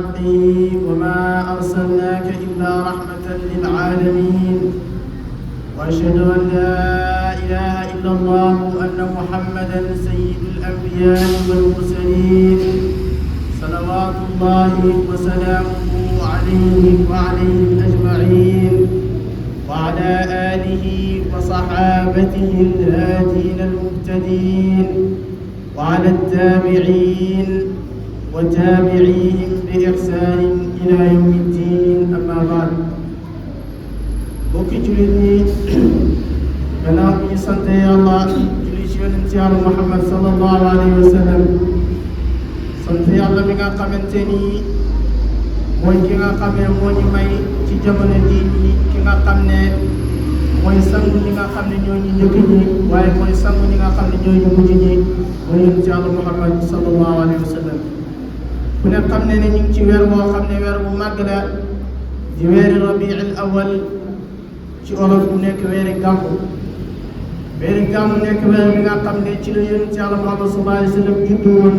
بالحق وما أرسلناك إلا رحمة للعالمين وأشهد أن لا إله إلا الله وأن محمدا سيد الأنبياء والمرسلين صلوات الله وسلامه عليه وعليهم أجمعين وعلى آله وصحابته الهادين المهتدين وعلى التابعين وتابعيهم بإحسان إلى يوم الدين أما بعد bokki jullit ñi gannaaw bi ñu sante yàlla julli ci yonent yàlla Muhammad sallallahu alayhi wa sallam sant yàlla mi nga xamante ni mooy ki nga xamee moo ñu may ci jamono jii ñi ki nga xam ne mooy sangu ñi nga xam ne ñoo ñu njëkk ñi waaye mooy sangu ñi nga xam ne ñoo ñu mujj ñi mooy yonent yàlla Muhammad sallallahu alayhi wa sallam ku ne xam ne ñu ngi ci weer boo xam ne weer bu màgg la di weeri rabiul awal ci olof mu nekk weeri gàmmu nekk weer bi nga xam ne ci la yonent yàlla Muhammad sallallahu alayhi wa sallam juddu woon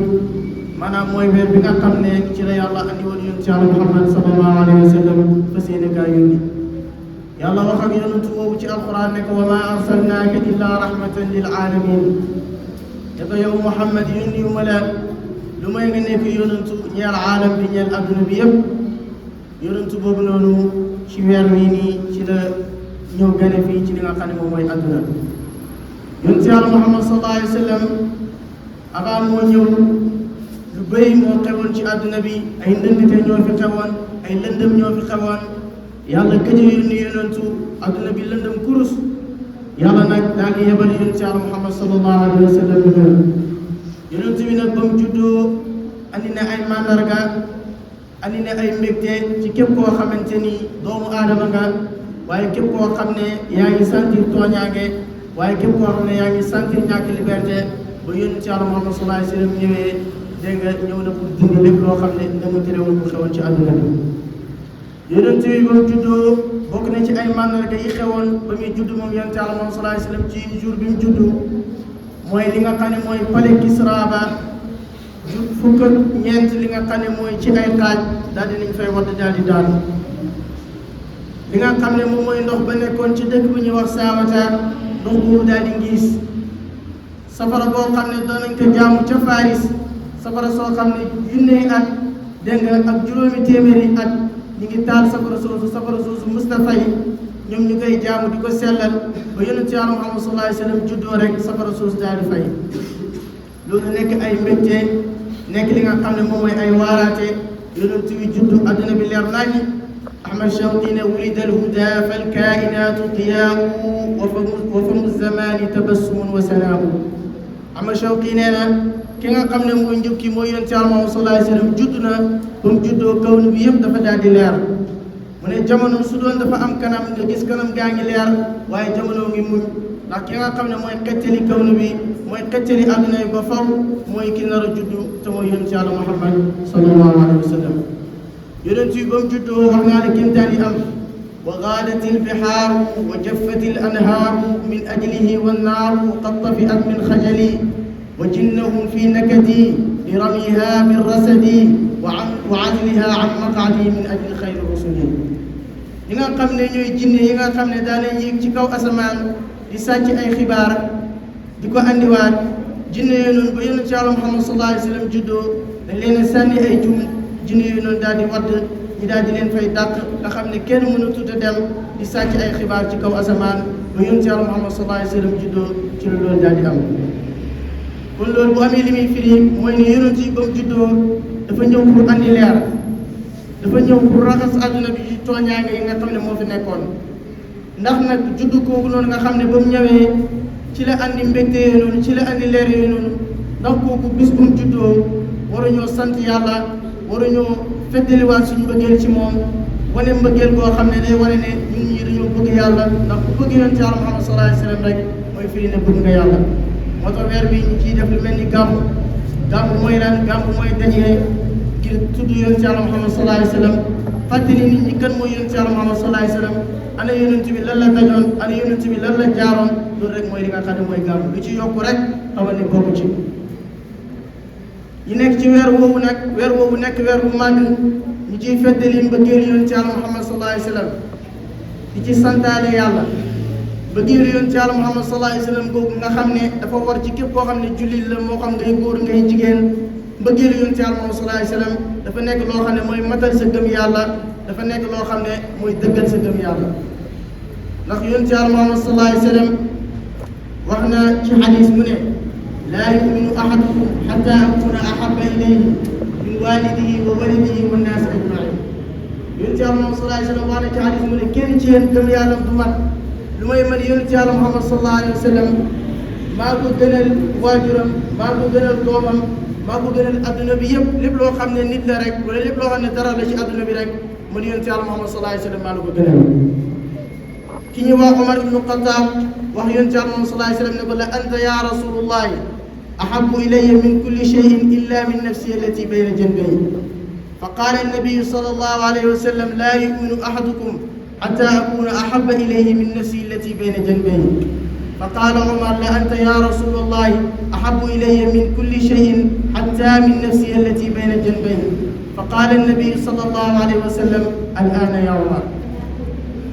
maanaam mooy weer bi nga xam ne ci la yàlla andi woon yonent yàlla Muhammad sallallahu alayhi wa sallam fas yéene kaa yónni yàlla wax ak yonent boobu ci alquran ne ko wa maa arsalnaaka illaa rahmatan lil alamin ne ko yow Muhammad yónni wu ma la lu may nga nekk yonentu ñeel aalam bi ñeel adduna bi yëpp yonentu boobu noonu ci weer wii nii ci la ñëw gane fii ci li nga xam ne moom mooy adduna yonent yàlla Muhammad sallallahu alayhi wa sallam avant moo ñëw lu bëri moo xewoon ci adduna bi ay ndëndite ñoo fi xewoon ay lëndëm ñoo fi xewoon yàlla gëj a yónni yonentu adduna bi lëndëm kurus yàlla nag daal di yebal yonent yàlla Muhammad sallallahu alayhi wa sallam yonent bi nag ba mu juddoo andi na ay mandarga andi na ay mbégte ci képp koo xamante ni doomu aadama nga waaye képp koo xam ne yaa ngi sentir tooñaange waaye képp koo xam ne yaa ngi sentir ñàkk liberté ba yonent yàlla Muhammad sallallahu alayhi wa sallam ñëwee dégg nga ñëw na pour dindi lépp loo xam ne dama terewul bu xewoon ci àdduna bi yonent bi ba mu juddoo bokk na ci ay mandarga yi xewoon ba muy judd moom yonent yàlla Muhammad sallallahu alayhi wa sallam ci jour bi mu juddu mooy li nga xam ne mooy palais Kisra ba fukk ak ñeent li nga xam ne mooy ci ay xaaj daal di nañ fay wadd daal di daanu li nga xam ne moom mooy ndox ba nekkoon ci dëkk bu ñuy wax Saamata ndox boobu daal di ngiis safara boo xam ne doon nañ ko jaamu ca Faris safara soo xam ne junnee at dégg nga ak juróomi téeméeri at ñu ngi taal safara soosu Mustafa yi ñoom ñu koy jaamu di ko sellal ba yonent yàlla Muhammad sallallahu alayhi wa sallam juddoo rek safara soosu daal di fay loolu nekk ay mbégte nekk li nga xam ne moom mooy ay waaraate yonent wi juddu adduna bi leer nañi Ahmad Shawqi ne wulida alhuda falkainatu qiyamu wa famu zamani tabassumun wa salaamu Ahmad Shawqi nee na ki nga xam ne mooy njëkk mooy yonent yàlla Muhammad sallallahu alayhi wa sallam judd na ba mu juddoo kawnu bi yëpp dafa daal di leer mu ne jamono su doon dafa am kanam nga gis kanam gaa ngi leer waaye jamono ngi muñ ndax ki nga xam ne mooy xettali kawnu bi mooy xettali àdduna yi ba faw mooy ki nar a juddu te mooy yonent yàlla Muhammad sallallahu alayhi wa sallam yonent yi ba mu juddoo wax naa ne kéemtaan yi am wa gaadat albihaaru wa jaffat alanhaaru min ajlihi wannaaru qad tafiat min xajali wa jinnahum fi nakati li ramiha min rasadi wa azliha an maqaadi min ajli xayri rusuli ñi nga xam ne ñooy jinne yi nga xam ne daanañ yéeg ci kaw asamaan di sàcc ay xibaar di ko andiwaat jinne yooyu noonu ba yonent yàlla Muhammad sallallahu alayhi wa sallam juddoo dañ leen a sànni ay jum jinne yooyu noonu daal di wadd ñi daal di leen fay dàq nga xam ne kenn mënatut a dem di sàcc ay xibaar ci kaw asamaan ba yonent yàlla Muhammad sallallahu alayhi wa sallam juddoo ci la loolu daal di am kon loolu bu amee li muy firi mooy ne yonent yi ba mu juddoo dafa ñëw pour andi leer dafa ñëw pour raxas àdduna bi ci tooñaange yi nga xam ne moo fi nekkoon ndax nag juddu kooku noonu nga xam ne ba mu ñëwee ci la andi mbégte yooyu noonu ci la andi leer yooyu noonu ndax kooku bis bu mu juddoo waruñoo sant yàlla waruñoo feddaliwaat suñu mbëggeel ci moom wane mbëggeel boo xam ne day wane ne ñun ñii dañoo bëgg yàlla ndax ku bëgg yonent yàlla Muhammad sallallahu alayhi wa sallam rek mooy firi ne bëgg nga yàlla moo tax weer bi ñu ciy def lu mel ni gàmmu mooy lan gàmmu mooy dajee ngir tudd yonent yàlla Muhammad sallallahu alayhi wa sallam fàttali nit ñi kan mooy yonent yàlla Muhammad sallallahu alayhi wa sallam ana yonent bi lan la dajoon ana yonent bi lan la jaaroon loolu rek mooy li nga xam ne mooy gàmmu lu ci yokku rek xamal ni bokk ci ñu nekk ci weer woowu nekk weer bu màgg ñu ciy feddali mbëggeelu yonent Yàlla Muhammad sallallahu alayhi wa sallam di ci santaale yàlla mbëggeelu yonent Yàlla Muhammad sallallahu alayhi wa sallam googu nga xam ne dafa war ci képp koo xam ne jullit la moo xam ngay góor ngay jigéen mbëggeelu yonent Yàlla Muhammad sallallahu alayhi wa sallam dafa nekk loo xam ne mooy matal sa gëm yàlla dafa nekk loo xam ne mooy dëggal sa gëm yàlla ndax yonent Yàlla Muhammad sallallahu alayhi wa sallam wax na ci xadis mu ne laa yuminu ahadukum xatta akuna ahaba ilayhi min walidihi wa walidihi wa naasi ajmain yonent Yàlla Muhammad sallallahu alayhi wa sallam wax na ci xadis mu ne kenn ci yéen gëm yàlla du mat lu may man yonent Yàlla Muhammad sallallahu alayhi wa sallam maa ko gënal waajuram maa ko gënal doomam maa ko gënal adduna bi yëpp lépp loo xam ne nit la rek wala lépp loo xam ne dara la ci adduna bi rek man yonent Yàlla Muhammad sallallahu alayhi wa sallam maa la ko gënal ki ñu wax Omar ibnu Xattaab wax yonent Yàlla Muhammad sallallahu alayhi wa sallam ne ko la anta ya rasulullahi ahabbu ilayya min kulli shay'in illa min nafsi allati bayna janbayya fa qaala annabiyu sallallahu alayhi wa sallam laa yuminu ahadukum hatta akuna ahabba ilayhi min nafsi allati bayna janbayya fa qaala Omar la anta ya rasulullahi ahabbu ilayya min kulli shay'in hatta min nafsi allati bayna janbayya fa qaala annabiyu sallallahu alayhi wa sallam al-aana ya Omar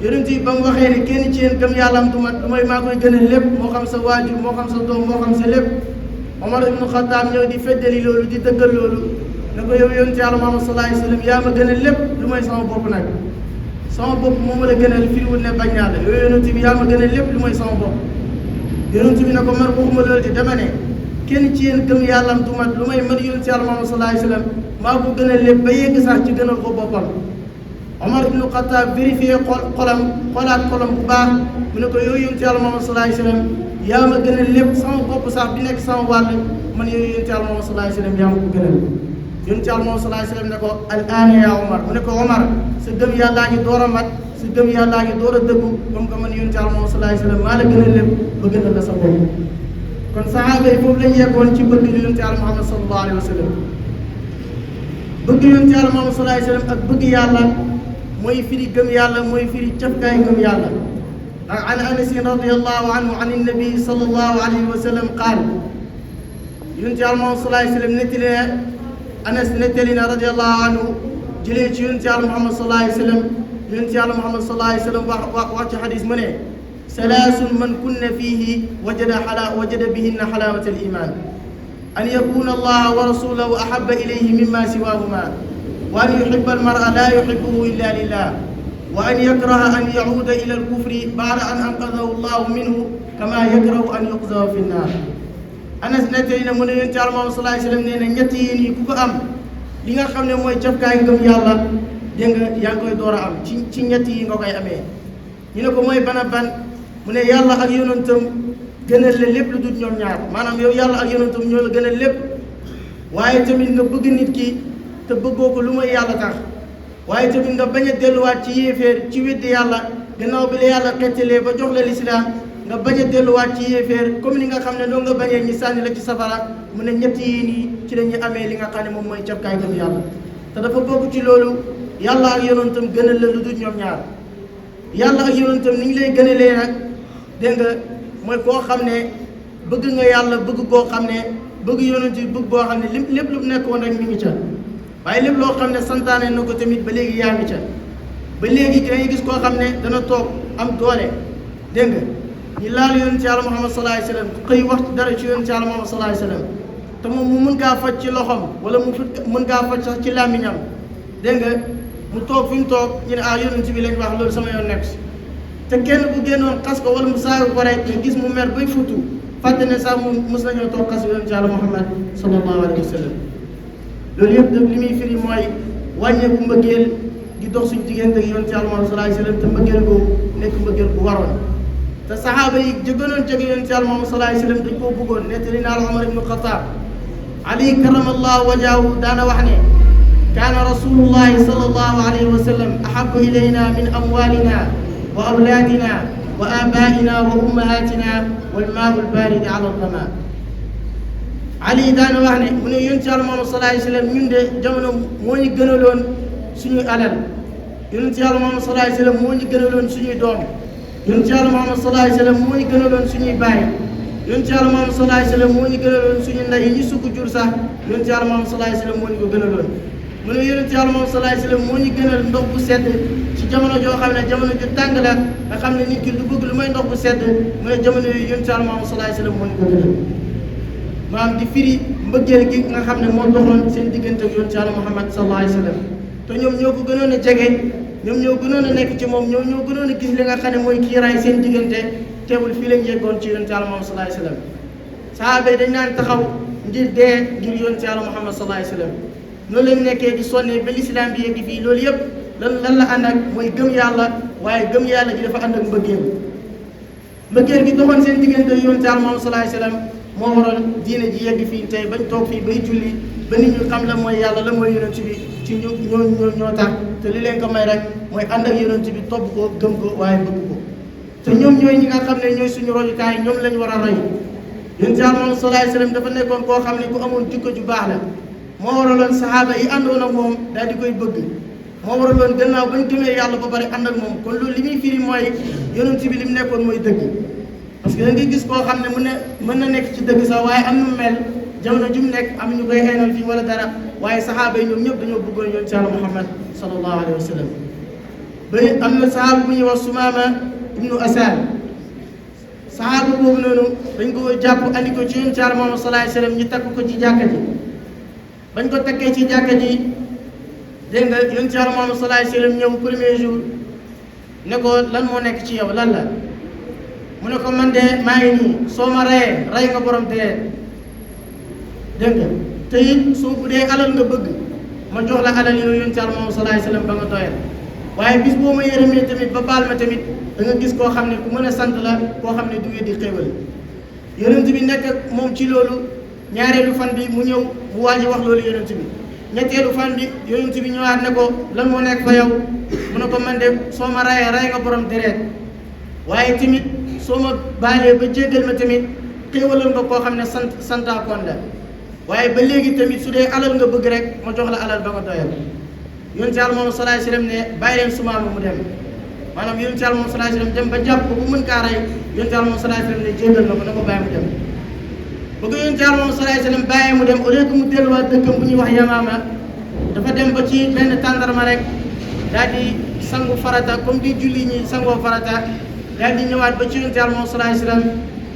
yonent yi ba mu waxee ne kenn ci yéen gëm yàlla am du mat lu may maa koy gënal lépp moo xam sa waajur moo xam sa doom moo xam sa lépp Omar ibnu Xattaab ñëw di feddali loolu di dëggal loolu ne ko yow yonent Yàlla Muhammad sallallahu alayhi wa sallam yaa ma gënal lépp lu may sama bopp nag sama bopp moo ma la gënal firiwul ne bañ naa la yow yonent bi yaa ma gënal lépp lu may sama bopp yonent bi ne ko man waxuma loolu di dama ne kenn ci yéen gëm yàlla am du mat lu may man yonent Yàlla Muhammad sallallahu alayhi wa sallam maa ko gënal lépp ba yegg sax ci gënal ko boppam Omar ibnu Xattaab vérifié xoolaat xolam bu baax mu ne ko yow yonent Yàlla Muhammad sallallahu alayhi wa sallam yaa ma gënal lépp sama bopp sax bi nekk sama wàll man yow yonent Yàlla Muhammad sallallahu alayhi wa sallam yaa ma ko gënal yonent Yàlla Muhammad sallallahu alayhi wa sallam ne ko al-aana yaa Omar mu ne ko Omar sa gëm yàllaa ngi door a mat sa gëm yàllaa ngi door a dëggu comme que man yonent Yàlla Muhammad sallallahu alayhi wa sallam maa la gënal lépp ba gënal la sa bopp kon saxaaba yi foofu lañu yeggoon ci bëgg yonent Yàlla Muhammad sallallahu alayhi wa sallam bëgg yonent Yàlla Muhammad sallallahu alayhi wa sallam ak bëgg yàlla mooy firi gëm yàlla mooy firi cafkaay gëm yàlla ndax an Anas radiyallahu anhu an nabi sallallahu alayhi wa sallam qaal yonent Yàlla Muhammad sallallahu alayhi wa sallam nettali ne Anas nettali na radiyallahu anhu jëlee ci yonent Yàlla Muhammad sallallahu alayhi wa sallam yonent Yàlla Muhammad sallallahu alayhi wa sallam wax ci xadis mu ne salaasun man kunna fiihi wajada bihinna xalaawata al-iimaan an yakuna allaha wa rasulahu ahabba ilayhi mimma siwaahuma wa an yuhibba al-mar'a la yuhibbuhu illa lillah wa an yakraha an yauda ila al-kufri ba'da an anqadahu allahu minhu kama yakrahu an yuqzafa fi nnaar Anas nettali na mu ne yonent Yàlla Muhammad sallallahu alayhi wa sallam nee na ñett yéen yi ku ko am li nga xam ne mooy cafkaay ngëm yàlla dégg nga yaa ngi koy door a am ci ñett yi nga koy amee ñu ne ko mooy ban ak ban mu ne yàlla ak yonentam gënal la lépp lu dul ñoom ñaar maanaam yow yàlla ak yonentam ñoo la gënal lépp waaye tamit nga bëgg nit ki te bëggoo ko lu may yàlla tax waaye tamit nga bañ a delluwaat ci yéeféer ci weddi yàlla gannaaw bi la yàlla xettalee ba jox la lislaam nga bañ a delluwaat ci yéeféer comme ni nga xam ne doo nga bañee ñi sànni la ci safara mu ne ñett yi nii ci la ñu amee li nga xam ne moom mooy cafkaay gëm yàlla te dafa bokk ci loolu yàlla ak yonentam gënal la lu dul ñoom ñaar yàlla ak yonentam ni ñu lay gënalee nag dégg nga mooy koo xam ne bëgg nga yàlla bëgg koo xam ne bëgg yonent yi bëgg boo xam ne lépp lu nekkoon rek mi ngi ca waaye lépp loo xam ne santaane na ko tamit ba léegi yaa ngi ca ba léegi da ngay gis koo xam ne dana toog am doole dégg nga ñu laal yonent Yàlla Muhammad sallallahu alayhi wa sallam xëy wax dara ci yonent Yàlla Muhammad sallallahu alayhi wa sallam te moom mu mën kaa faj ci loxom wala mu mën kaa faj sax ci làmmiñam dégg nga mu toog fi mu toog ñu ne yonent bi lañ wax loolu sama yoon nekk si te kenn bu génnoon xas ko wala mu saaga ko rek nga gis mu mer bay futu fàtte ne sax mu mës nañoo toog xas yonent Yàlla Muhammad sallallahu alayhi wa sallam loolu yëpp daf li muy firi mooy wàññeeku mbëggeel di dox suñu diggante ak yonent Yàlla Muhammad sallallahu alayhi wa sallam te mbëggeel boobu nekk mbëggeel bu waroon te saxaaba yi jëgënoon jege yonent Yàlla Muhammad sallallahu alayhi wa sallam dañ koo bëggoon nettali naa Umar ibnu Xattaab Ali karamallahu wajhahu daana wax ne kaana rasulullahi sallallahu alayhi wa sallam ahabbu ilayna min amwalina wa awlaadina wa abaa'ina wa ummahatina wal maa'u al-baaridu ala al-dhamaa Ali daana wax ne mu ne yonent Yàlla Muhammad sallallahu alayhi wa sallam ñun de jamono moo ñu gënaloon suñuy alal yonent Yàlla Muhammad sallallahu alayhi wa sallam moo ñu gënaloon suñuy doom yonent Yàlla Muhammad sallallahu alayhi wa sallam moo ñu gënaloon suñuy baay yonent yàlla Muhammad sallallahu alayhi wasallam moo ñu gënaloon suñu ndey yi ñu sukk jur sax yonent yàlla Muhammad sallallahu alayhi wasallam moo ñu ko gënaloon mu ne yonent yàlla Muhammad sallallahu alayhi wasallam moo ñu gënal ndox bu sedd ci jamono joo xam ne jamono ju tàng la nga xam ne nit ki du bëgg lu may ndox bu sedd mu ne jamono yooyu yonent yàlla Muhammad sallallahu alayhi wasallam moo ñu ko gënal maanaam di firi mbëggeel gi nga xam ne moo doxoon seen diggante ak yonent yàlla Muhammad sallallahu alayhi wasallam te ñoom ñoo ko gënoon a jege ñoom ñoo gënoon a nekk ci moom ñoom ñoo gënoon a gis li nga xam ne mooy kiiraay seen diggante teewul fii lañ yeggoon ci yonent yàlla Muhammad sallallahu alayhi wasallam sahaaba yi dañ naan taxaw ngir dee ngir yonent yàlla Muhammad sallallahu alayhi wasallam noonu lañ nekkee di sonnee ba lislaam bi yegg fii loolu yëpp lan la ànd ak mooy gëm yàlla waaye gëm yàlla ji dafa ànd ak mbëggeel gi doxoon seen diggante yonent yàlla Muhammad sallallahu alayhi wasallam moo waral diine ji yegg fii tey bañ toog fii bay julli ba nit ñu xam la mooy yàlla la mooy yonent bi ci ñoo tax te li leen ko may rek mooy ànd ak yonent bi topp ko gëm ko waaye bëgg ko te ñoom ñooy ñi nga xam ne ñooy suñu royukaay ñoom lañ war a roy yonent yàlla Muhammad sallallahu alayhi wasallam dafa nekkoon koo xam ne ku amoon jikko ju baax la moo waraloon sahaaba yi àndoon ak moom daal di koy bëgg moo waraloon gannaaw bañ gëmee yàlla ba pare ànd ak moom kon loolu li muy firi mooy yonent bi li mu nekkoon mooy dëgg parce que da ngay gis koo xam ne mën na nekk ci dëgg sax waaye am nu mel jamono ju mu nekk am ñu koy xeenal fii wala dara waaye sahaaba yi ñoom ñëpp dañoo bëggoon yonent yàlla Muhammad sallallahu alayhi wa sallam ba am na sahaaba bu ñuy wax Sumaama ibnu Asal sahaaba boobu noonu dañ ko jàpp andi ko ci yonent yàlla Muhammad sallallahu alayhi wa sallam ñu takk ko ci jàkka ji bañ ko takkee ci jàkka ji dégg nga yonent yàlla Muhammad sallallahu alayhi wa sallam ñëw premier jour ne ko lan moo nekk ci yow lan la mu ne ko man de maa ngi nii soo ma reyee rey nga borom dee dégg nga te it soo bu dee alal nga bëgg ma jox la alal yooyu yonent yàlla Muhammad sallallahu alayhi wa sallam ba nga doyal waaye bis boo ma yërëmee tamit ba baal ma tamit da nga gis koo xam ne ku mën a sant la koo xam ne du weddi xéewal yonent bi nekk ak moom ci loolu ñaareelu fan bi mu ñëw mu waaj wax loolu yonent bi ñetteelu fan bi yonent bi ñëwaat ne ko lan moo nekk fa yow mu ne ko man de soo ma rayee ray nga borom deret waaye tamit soo ma baalee ba jéggal ma tamit xéewalal nga koo xam ne santaakoon la waaye ba léegi tamit su dee alal nga bëgg rek ma jox la alal ba nga doyal yonent yàlla moom sallallahu alayhi wasallam ne bàyyi leen Sumaama mu dem maanaam yonent yàlla moom sallallahu alayhi wasallam dem ba jàpp ko bu mën kaa rey yonent yàlla moom sallallahu alayhi wasallam ne jéggal na ko na ko bàyyi mu dem ba ko yonent yàlla moom sallallahu alayhi wasallam bàyyi mu dem au lieu que mu delluwaat dëkkam bu ñuy wax Yamaama dafa dem ba ci benn tàndarma rek daal di sangu farata comme di julli ñi sangoo farata daal di ñëwaat ba ci yonent yàlla moom sallallahu alayhi wasallam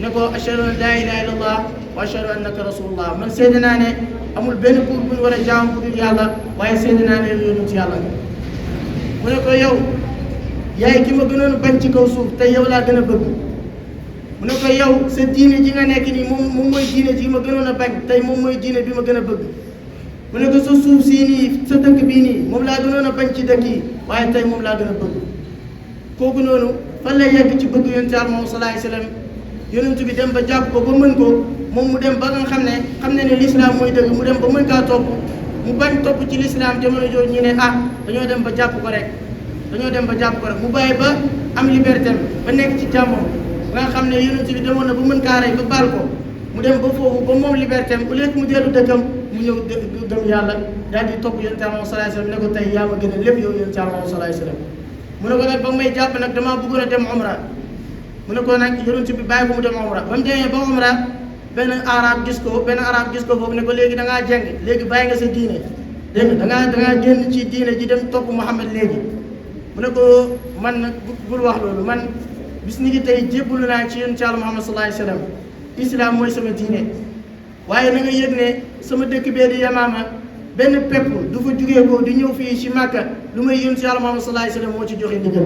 ne ko ashhadu an la ilaha illallah wa ashhadu annaka rasulullah man seede naa ne amul benn buur bu ñu war a jaam bu dul yàlla waaye seede naa ne yonent yàlla mu ne ko yow yaay ki ma gënoon bañ ci kaw suuf tey yow laa gën a bëgg mu ne ko yow sa diine ji nga nekk nii moom mooy diine ji ma gënoon a bañ tey moom mooy diine bi ma gën a bëgg mu ne ko sa suuf sii nii sa dëkk bii nii moom laa gënoon a bañ ci dëkk yi waaye tey moom laa gën a bëgg kooku noonu fan lay yegg ci bëgg yonent yàlla moom sallallahu alayhi wasallam yonent bi dem ba jàpp ko ba mën ko moom mu dem ba nga xam ne ne l'islam mooy dëgg mu dem ba mën kaa topp mu bañ topp ci l'islam jamono jooju ñu ne dañoo dem ba jàpp ko rek mu bàyyi ba am liberté ba nekk ci jàmmam ba nga xam ne yonent bi demoon na ba mën kaa rey ba baal ko mu dem ba foofu ba moom liberté au lieu que mu dellu dëkkam mu ñëw gëm yàlla daal di topp yonent yàlla sallallahu alayhi wasallam ne ko tey yaa ma gën a lépp yow yonent yàlla sallallahu alayhi wasallam mu ne ko nag ba may jàpp nag damaa bëggoon a dem umra mu ne ko nag yonent bi bàyyi ko mu dem umra ba mu demee ba umra benn arab gis ko foofu ne ko léegi da ngaa jeng léegi bàyyi nga sa diine dégg nga da ngaa génn ci diine ji dem topp Muhammad léegi mu ne ko man nag bul wax loolu man bis ni ki tey jébbalu naa ci yonent yàlla Muhammad sallallahu alayhi wasallam islam mooy sama diine waaye na nga yëg ne sama dëkk bee di Yamaama benn pepp du fa jugee ko di ñëw fii ci Màkka lu may yonent yàlla Muhammad sallallahu alayhi wasallam moo ci joxe ndigal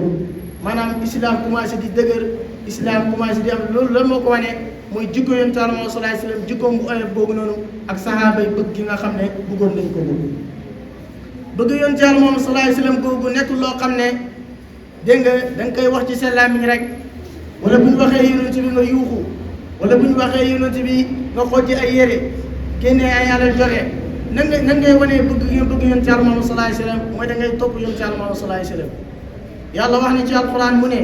maanaam islam commencé di dëgër islam commencé di am loolu lan moo ko wane mooy jikko yonent yàlla Muhammad sallallahu alayhi wasallam jikkoom bu oyof boobu noonu ak sahaaba yi bëgg gi nga xam ne bëggoon nañ ko bëgg yonent yàlla Muhammad sallallahu alayhi wasallam googu nekkul loo xam ne dégg nga da nga koy wax ci sa làmmiñ rek wala bu ñu waxee yonent bi nga yuuxu wala bu ñu waxee yonent bi nga xojji ay yére génnee ay alal joxe nan ngay wanee bëgg yonent yàlla Muhammad sallallahu alayhi wasallam mooy da ngay topp yonent yàlla Muhammad sallallahu alayhi wasallam yàlla wax na ci alquran mu ne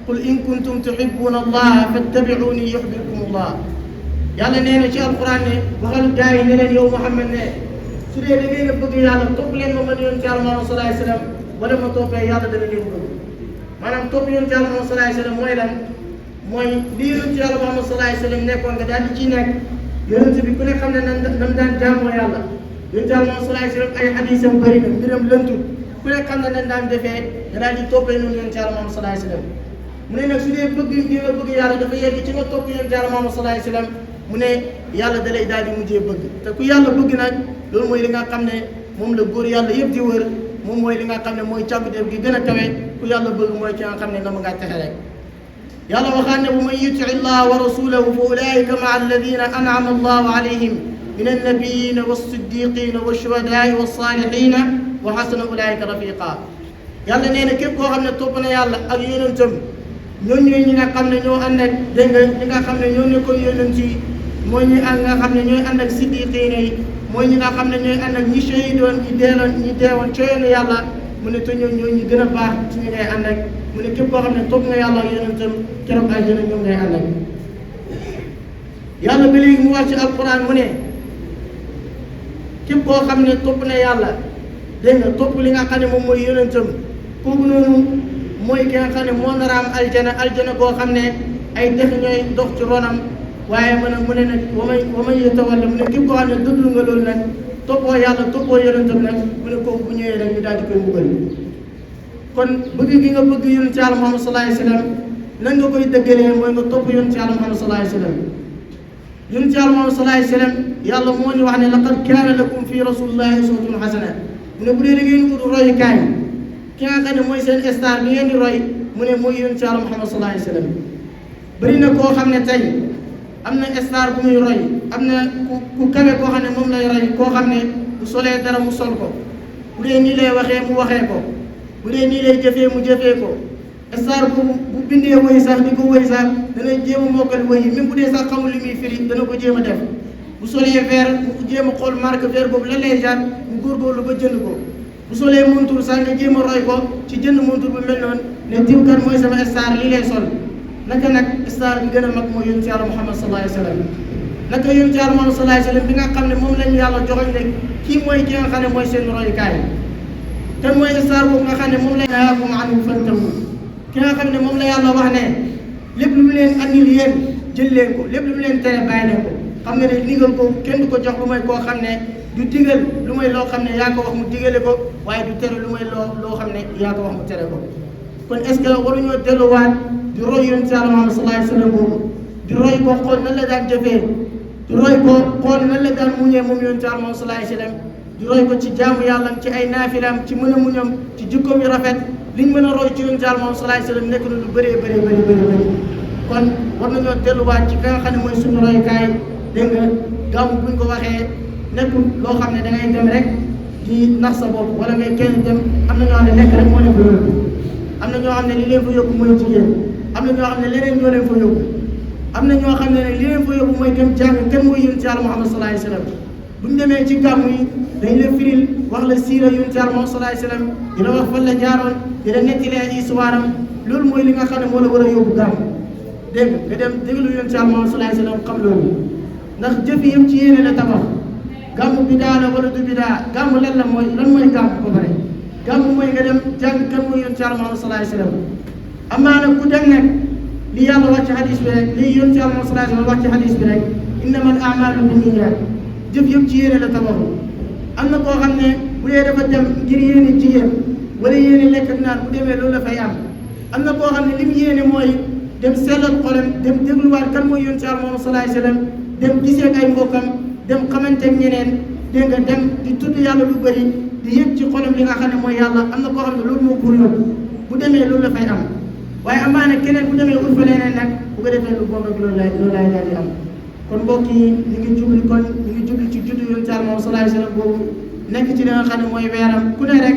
qul in kuntum tuhibbuna allaha fattabi'uni yuhibbukum allah yàlla nee na ci alquran ne waxal gaa yi ne leen yow Muhammad ne su dee da ngeen a bëgg yàlla topp leen ma man yonent yàlla Muhammad sallallahu alayhi wasallam wala ma toppee yàlla dana leen bëgg maanaam topp yonent yàlla Muhammad sallallahu alayhi wasallam mooy lan mooy li yonent yàlla Muhammad sallallahu alayhi wa sallam nekkoon nga daal di ciy nekk yonent bi ku ne xam ne nam daan jaamoo yàlla yonent yàlla Muhammad sallallahu alayhi wa sallam ay hadiisam bëri na mbiram lëntu ku ne xam ne nañ daan defee nga daal di toppee noonu yonent yàlla Muhammad sallallahu alayhi wa sallam mu ne nag su dee bëgg gi nga bëgg yàlla dafa yegg ci nga topp yonent yàlla Muhammad sallallahu alayhi wa sallam mu ne yàlla da lay daal di mujjee bëgg te ku yàlla bëgg nag loolu mooy li nga xam ne moom la góor yàlla yëpp di wër moom mooy li nga xam ne mooy càmbuteef gi gën a kawe ku yàlla bëgg mooy ki nga xam ne dama ngaa texe rek yàlla waxaan ne wa man yuti llah wa rasulahu fa ulaika maa alladina an'ama allahu alayhim min annabiyina wassiddiqina washuhadaai wassalihina wa xasana ulaika rafiqa yàlla nee na képp koo xam ne topp na yàlla ak yonentam ñooñu ñooy ñi nga xam ne ñoo ànd ak dégg nga ñi nga xam ne ñoo nekkoon yonent yi mooy ñi ak nga xam ne ñooy ànd ak siddiqiina yi mooy ñi nga xam ne ñooy ànd ak ñi shahidoon ñi deewoon ca yoonu yàlla mu ne te ñooñu ñooy ñi gën a baax ci ñi ngay ànd ak mu ne képp koo xam ne topp nga yàlla ak yonentam keroog àjjana ñoom ngay ànd ak yàlla ba léegi mu wax ci alquran mu ne képp koo xam ne topp na yàlla dégg nga topp li nga xam ne moom mooy yonentam kooku noonu mooy ki nga xam ne moo nar a am aljana koo xam ne ay dex ñooy dox ci ronam waaye mu ne nag waman yatawalla mu ne képp koo xam ne dëddul nga loolu nag toppoo yàlla toppoo yonentam nag mu ne kooku bu ñëwee rek ñu daal di koy mbugal kon bëgg gi nga bëgg yonent yàlla Muhammad sallallahu alayhi wa sallam nan nga koy dëggalee mooy nga topp yonent yàlla Muhammad sallallahu alayhi wa sallam yonent yàlla Muhammad sallallahu alayhi wa sallam yàlla moo ñu wax ne laqad kaana lakum fi rasulillahi uswatun hasana mu ne bu dee da ngeen wut royukaay ki nga xam ne mooy seen star bi ngeen di roy mu ne mooy yonent yàlla Muhammad sallallahu alayhi wa sallam bëri na koo xam ne tey am na star bu muy roy am na ku kawe koo xam ne moom lay roy koo xam ne bu solee dara mu sol ko bu dee nii lay waxee mu waxee ko bu dee nii lay jëfee mu jëfee ko star bu bindee woy sax di ko woy sax dana jéem a mokkal woy yi même bu dee sax xamul li muy firi dana ko jéem a def bu solee verre mu jéem a xool marque verre boobu lan lay jaar mu góorgóorlu ba jënd ko bu solee montur sax nga jéem a roy ko ci jënd montur bu mel noonu ne diw kat mooy sama star lii lay sol naka nag star bi gën a mag mooy yonent yàlla Muhammad sallallahu alayhi wa sallam naka yonent yàlla Muhammad sallallahu alayhi wa sallam bi nga xam ne moom lañu yàlla joxoñ ne kii mooy ki nga xam ne mooy seen royukaay te mooy star boobu nga xam ne moom la nahaakum anhu fantahu ki nga xam ne moom la yàlla wax ne lépp lu mu leen andil yéen jël leen ko lépp lu mu leen tere bàyyi leen ko xam nga ne ndigal ko kenn du ko jox lu may koo xam ne du digal lu may loo xam ne yaa ko wax mu digale ko waaye du tere lu may loo xam ne yaa ko wax mu tere ko kon est ce que waruñoo delluwaat di roy yonent yàlla Muhammad sallallahu alayhi wa sallam boobu di roy ko xool nan la daan jëfee di roy ko xool nan la daan muñee moom yonent yàlla Muhammad sallallahu alayhi wa sallam di roy ko ci jaamu yàllam ci ay naafilam ci mën a muñam ci jikkoom yu rafet liñ mën a roy ci yonent yàlla Muhammad sallallahu alayhi wa sallam nekk na lu bëree bëri kon war nañoo delluwaat ci ka nga xam ne mooy suñu royukaay dégg nga gàmmu buñ ko waxee nekkul loo xam ne da ngay dem rek di nax sa bopp wala ngay kenn dem am na ñoo xam ne nekk rek moo leen fa yóbbu am na ñoo xam ne li leen fa yóbbu mooy jigéen am na ñoo xam ne leneen ñoo leen fa yóbbu am na ñoo xam ne nag li leen fa yóbbu mooy dem jàng kan mooy yonent yàlla Muhammad sallallahu alayhi wa sallam buñ demee ci gàmmu yi dañ la firil wax la siira yonent yàlla Muhammad sallallahu alayhi wa sallam dina wax fan la jaaroon dina nettali ay histoire am loolu mooy li nga xam ne moo la war a yóbbu gàmmu dégg nga dem déglu yonent yàlla Muhammad sallallahu alayhi wa sallam xam loolu ndax jëf yëpp ci yéene la tabax gàmmu bidaa la wala du bidaa gàmmu lan mooy gàmmu ba pare gàmmu mooy nga dem jàng kan mooy yonent yàlla Muhammad sallallahu alayhi wa sallam amaa nag ku dem nag li yàlla wax ci xadis bi rek li yonent yàlla Muhammad sallallahu alayhi wa sallam wax ci xadis bi rek innamal a'maalu binniyaat jëf yëpp ci yéene la tabaxu am na koo xam ne bu dee dafa dem ngir yéene jigéen wala yéene lekk ak naan bu demee loolu la fay am na koo xam ne li mu yéene mooy dem sellal xolam dem dégluwaat kan mooy yonent yàlla Muhammad sallallahu alayhi wa sallam dem gisee ak ay mbokkam dem xamante ak ñeneen dégg nga dem di tudd yàlla lu bëri di yëg ci xolam li nga xam ne mooy yàlla am na koo xam ne loolu moo pour yóbbu bu demee loolu la fay am waaye amaana keneen bu demee ut fa leneen nag bu ko defee lu bon rek loolu laay daal di am kon mbokk yi ñu ngi jubli ci juddu yonent yàlla moom sallallahu alayhi wa sallam boobu nekk ci li nga xam ne mooy weeram ku ne rek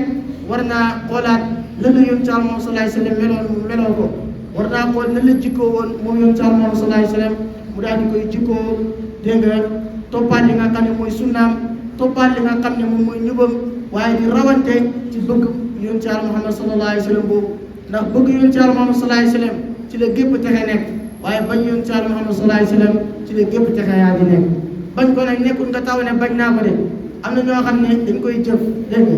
war naa xoolaat lan la yonent yàlla moom sallallahu alayhi wa sallam meloo ko war naa xool nan la jikkoo woon moom yonent yàlla moom sallallahu alayhi wa sallam mu daal di koy jikkoo dégg nga toppaat li nga xam ne mooy sunnaam toppaat li nga xam ne moom mooy njubam waaye di rawante ci bëgg yonent yàlla Muhammad sallallahu alayhi wa sallam boobu ndax bëgg yonent yàlla Muhammad sallallahu alayhi wa sallam ci la gépp texe nekk waaye bañ yonent yàlla Muhammad sallallahu alayhi wa sallam ci la gépp texe yaa di nekk bañ ko nag nekkul nga taw ne bañ naa ko de am na ñoo xam ne dañ koy jëf dégg nga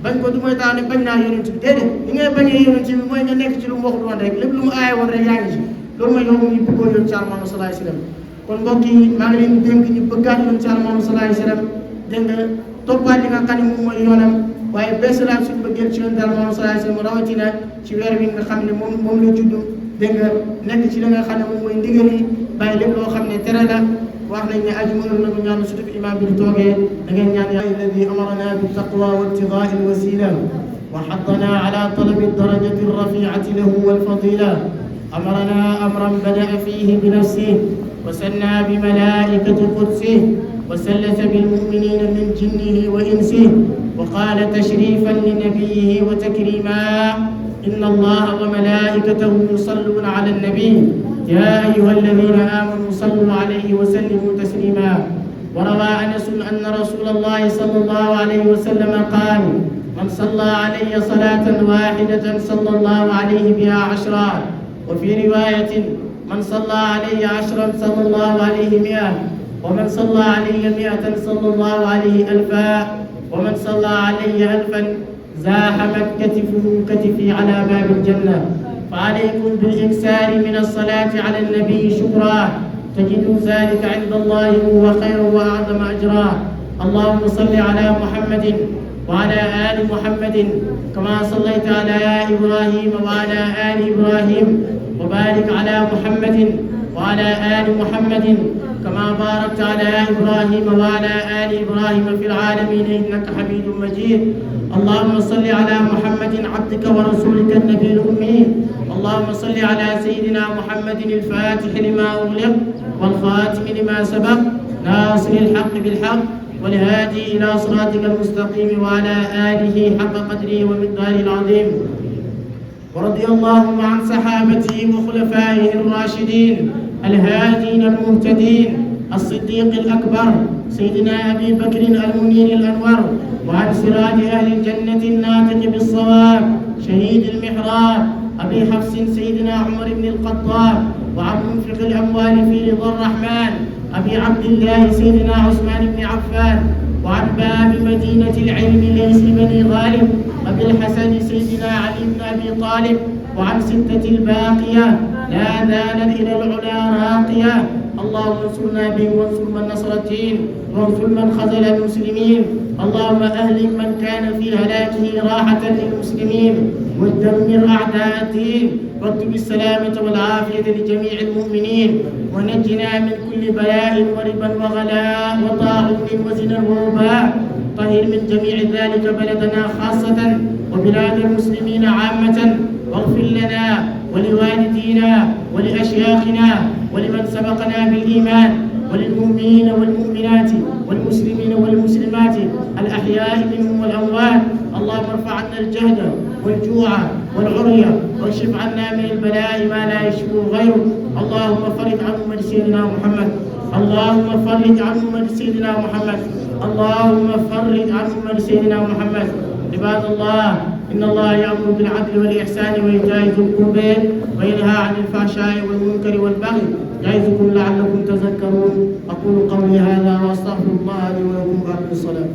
bañ ko du mooy taw ne bañ naa yonent bi déedéet li ngay bañee yonent bi mooy nga nekk ci lu mu waxul woon rek lépp lu mu aaye woon rek yaa ngi ci loolu mooy yow ñu bëggoo yoon ci Yàlla Muhammad sallallahu alayhi wa sallam kon mbokk yi maa ngi leen dénk ñu bëggaat yoon ci Yàlla Muhammad sallallahu alayhi wa sallam dégg nga toppaat li nga xam ne moom mooy yoonam waaye beesalaat suñu bëggeel ci yoon Yàlla Muhammad sallallahu alayhi wa sallam rawatina ci weer bi nga xam ne moom la judd dégg nga nekk ci li nga xam ne moom mooy ndigal yi bàyyi lépp loo xam ne tere la wax nañ ne aju mënoon nañu ñaan surtout fi imam bi di toogee da ngeen ñaan yàlla alladi amarana bi taqwa wa ibtigaa al wasila wa haddana ala talabi darajati rafiati lahu wal fadila amarana amran bada'a fihi bi nafsihi wa sanna bi malaikati qudsihi wa sallata bil mu'minina min jinnihi wa insihi wa qala tashrifan li nabiyyihi wa takrima inna allaha wa malaikatahu yusalluna ala an-nabi يا أيها الذين آمنوا صلوا عليه وسلموا تسليما وروى أنس أن رسول الله صلى الله عليه وسلم قال من صلى علي صلاة واحدة صلى الله عليه بها عشرا وفي رواية من صلى علي عشرا صلى الله عليه 100 ومن صلى علي 100 صلى الله عليه 1000 ومن صلى علي 1000 زاحمت كتفه كتفي على باب الجنة فعليكم بالإكثار من الصلاة على النبي شكرا تجدوا ذلك عند الله هو خير وأعظم أجرا اللهم صل على محمد وعلى آل محمد كما صليت على إبراهيم وعلى آل إبراهيم وبارك على محمد وعلى آل محمد كما باركت على إبراهيم وعلى آل إبراهيم في العالمين إنك حميد مجيد اللهم صل على محمد عبدك ورسولك النبي الأمي اللهم صل على سيدنا محمد الفاتح لما أغلق والخاتم لما سبق ناصر الحق بالحق والهادي إلى صراطك المستقيم وعلى آله حق قدره ومقداره العظيم ورضي اللهم عن صحابته وخلفائه الراشدين الهادين المهتدين الصديق الأكبر سيدنا أبي بكر المنير الأنور وعن سراج أهل الجنة الناطق بالصواب شهيد المحراب أبي حفص سيدنا عمر بن الخطاب وعن منفق الأموال في رضا الرحمن أبي عبد الله سيدنا عثمان بن عفان وعن باب مدينة العلم ليس بني غالب أبي الحسن سيدنا علي بن أبي طالب وعن ستة الباقية لا زالت إلى العلا راقية اللهم انصرنا بهم وانصر من نصر الدين واغفر من خذل المسلمين اللهم أهلك من كان في هلاكه راحة للمسلمين ودمر أعداء الدين واكتب السلامة والعافية لجميع المؤمنين ونجنا من كل بلاء وربا وغلاء وطاعون وزنا ووباء طهر من جميع ذلك بلدنا خاصة وبلاد المسلمين عامة واغفر لنا ولوالدينا ولأشياخنا ولمن سبقنا بالإيمان وللمؤمنين والمؤمنات والمسلمين والمسلمات الأحياء منهم والأموات اللهم ارفع عنا الجهد والجوع والعري واكشف عنا من البلاء ما لا يشفو غيره اللهم فرج عن أمة سيدنا محمد اللهم فرج عن أمة سيدنا محمد اللهم فرج عن أمة سيدنا محمد عباد الله إن الله يأمر بالعدل والإحسان وإيتاء ذي القربى وينهى عن الفحشاء والمنكر والبغي يعظكم لعلكم تذكرون أقول قولي هذا وأستغفر الله لي ولكم وأقم الصلاة